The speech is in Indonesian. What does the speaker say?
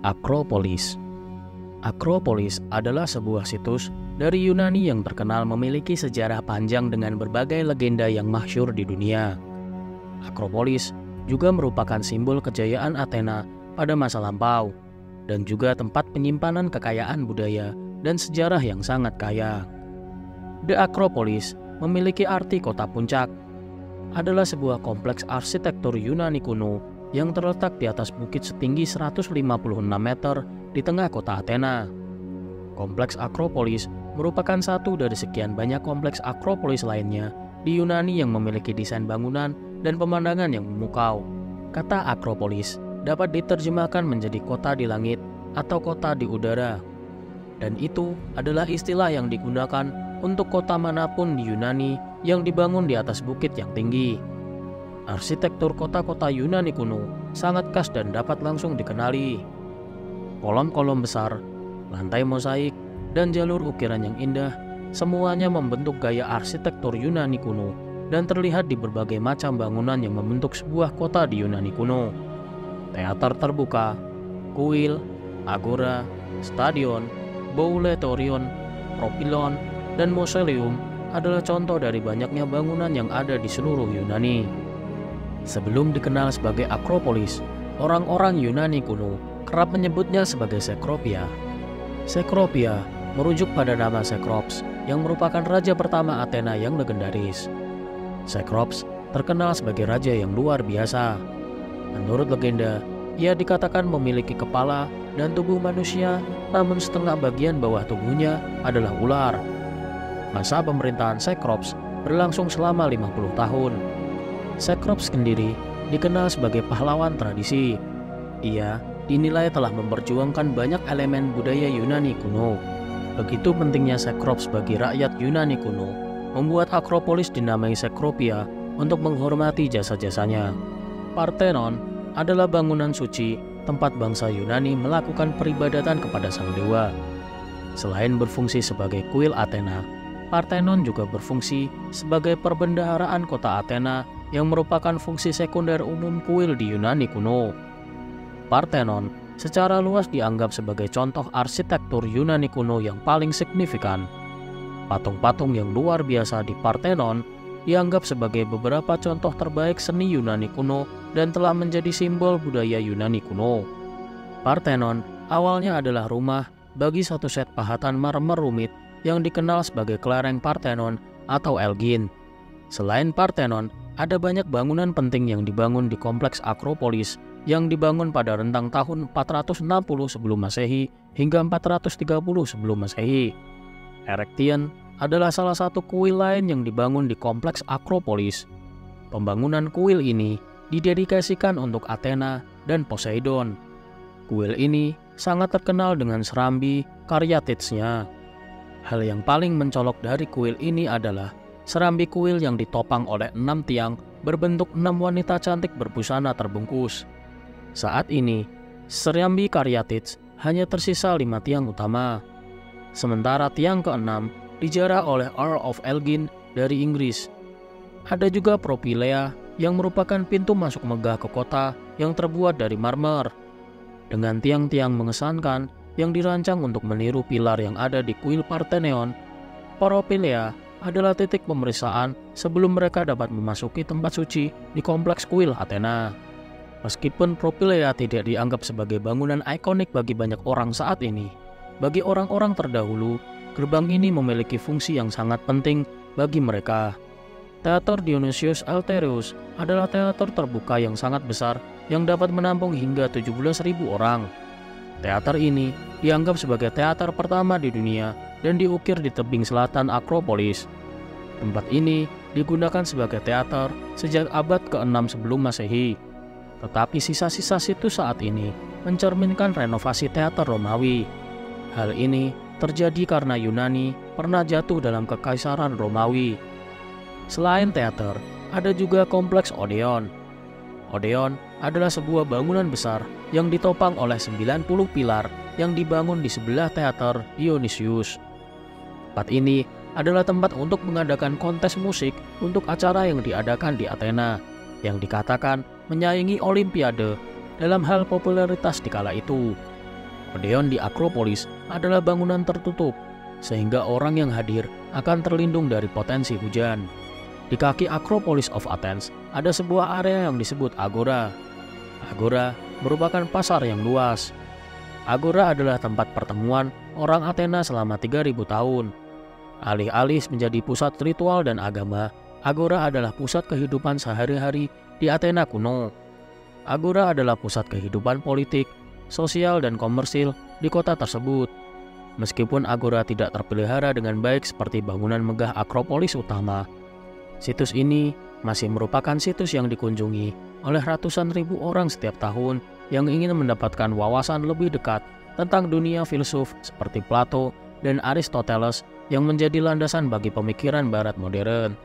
Akropolis. Akropolis adalah sebuah situs dari Yunani yang terkenal memiliki sejarah panjang dengan berbagai legenda yang masyhur di dunia. Akropolis juga merupakan simbol kejayaan Athena pada masa lampau dan juga tempat penyimpanan kekayaan budaya dan sejarah yang sangat kaya. The Acropolis memiliki arti kota puncak. Adalah sebuah kompleks arsitektur Yunani kuno yang terletak di atas bukit setinggi 156 meter di tengah kota Athena. Kompleks Akropolis merupakan satu dari sekian banyak kompleks Akropolis lainnya di Yunani yang memiliki desain bangunan dan pemandangan yang memukau. Kata Akropolis dapat diterjemahkan menjadi kota di langit atau kota di udara. Dan itu adalah istilah yang digunakan untuk kota manapun di Yunani yang dibangun di atas bukit yang tinggi. Arsitektur kota-kota Yunani kuno sangat khas dan dapat langsung dikenali. Kolom-kolom besar, lantai mosaik, dan jalur ukiran yang indah semuanya membentuk gaya arsitektur Yunani kuno dan terlihat di berbagai macam bangunan yang membentuk sebuah kota di Yunani kuno. Teater terbuka, kuil, agora, stadion, bouleutorion, propylon, dan mausoleum adalah contoh dari banyaknya bangunan yang ada di seluruh Yunani. Sebelum dikenal sebagai Akropolis, orang-orang Yunani kuno kerap menyebutnya sebagai Cecropia. Cecropia merujuk pada nama Cecrops yang merupakan raja pertama Athena yang legendaris. Cecrops terkenal sebagai raja yang luar biasa. Menurut legenda, ia dikatakan memiliki kepala dan tubuh manusia, namun setengah bagian bawah tubuhnya adalah ular. Masa pemerintahan Cecrops berlangsung selama 50 tahun. Cecrops sendiri dikenal sebagai pahlawan tradisi. Ia dinilai telah memperjuangkan banyak elemen budaya Yunani kuno. Begitu pentingnya Cecrops bagi rakyat Yunani kuno, membuat Akropolis dinamai Cecropia untuk menghormati jasa-jasanya. Parthenon adalah bangunan suci tempat bangsa Yunani melakukan peribadatan kepada sang dewa. Selain berfungsi sebagai kuil Athena, Parthenon juga berfungsi sebagai perbendaharaan kota Athena yang merupakan fungsi sekunder umum kuil di Yunani kuno. Parthenon secara luas dianggap sebagai contoh arsitektur Yunani kuno yang paling signifikan. Patung-patung yang luar biasa di Parthenon dianggap sebagai beberapa contoh terbaik seni Yunani kuno dan telah menjadi simbol budaya Yunani kuno. Parthenon awalnya adalah rumah bagi satu set pahatan marmer rumit yang dikenal sebagai kelereng Parthenon atau Elgin. Selain Parthenon, ada banyak bangunan penting yang dibangun di kompleks Akropolis yang dibangun pada rentang tahun 460 sebelum Masehi hingga 430 sebelum Masehi. Erechtheion adalah salah satu kuil lain yang dibangun di kompleks Akropolis. Pembangunan kuil ini didedikasikan untuk Athena dan Poseidon. Kuil ini sangat terkenal dengan serambi karyatidesnya. Hal yang paling mencolok dari kuil ini adalah serambi kuil yang ditopang oleh 6 tiang berbentuk 6 wanita cantik berbusana terbungkus. Saat ini, serambi karyatides hanya tersisa 5 tiang utama. Sementara tiang ke-6 dijarah oleh Earl of Elgin dari Inggris. Ada juga Propylea yang merupakan pintu masuk megah ke kota yang terbuat dari marmer. Dengan tiang-tiang mengesankan yang dirancang untuk meniru pilar yang ada di kuil Parthenon, Propylea adalah titik pemeriksaan sebelum mereka dapat memasuki tempat suci di kompleks kuil Athena. Meskipun Propylea tidak dianggap sebagai bangunan ikonik bagi banyak orang saat ini, bagi orang-orang terdahulu, gerbang ini memiliki fungsi yang sangat penting bagi mereka. Teater Dionysius Eleutheros adalah teater terbuka yang sangat besar yang dapat menampung hingga 17.000 orang. Teater ini dianggap sebagai teater pertama di dunia dan diukir di tebing selatan Akropolis. Tempat ini digunakan sebagai teater sejak abad ke-6 sebelum Masehi. Tetapi sisa-sisa situs saat ini mencerminkan renovasi teater Romawi. Hal ini terjadi karena Yunani pernah jatuh dalam kekaisaran Romawi. Selain teater, ada juga kompleks Odeon. Odeon adalah sebuah bangunan besar yang ditopang oleh 90 pilar yang dibangun di sebelah teater Dionysius. Tempat ini adalah tempat untuk mengadakan kontes musik untuk acara yang diadakan di Athena, yang dikatakan menyaingi Olimpiade dalam hal popularitas di kala itu. Odeon di Akropolis adalah bangunan tertutup, sehingga orang yang hadir akan terlindung dari potensi hujan. Di kaki Acropolis of Athens ada sebuah area yang disebut Agora. Agora merupakan pasar yang luas. Agora adalah tempat pertemuan orang Athena selama 3000 tahun. Alih-alih menjadi pusat ritual dan agama, Agora adalah pusat kehidupan sehari-hari di Athena kuno. Agora adalah pusat kehidupan politik, sosial, dan komersil di kota tersebut. Meskipun Agora tidak terpelihara dengan baik seperti bangunan megah Akropolis utama, situs ini masih merupakan situs yang dikunjungi oleh ratusan ribu orang setiap tahun yang ingin mendapatkan wawasan lebih dekat tentang dunia filsuf seperti Plato dan Aristoteles yang menjadi landasan bagi pemikiran Barat modern.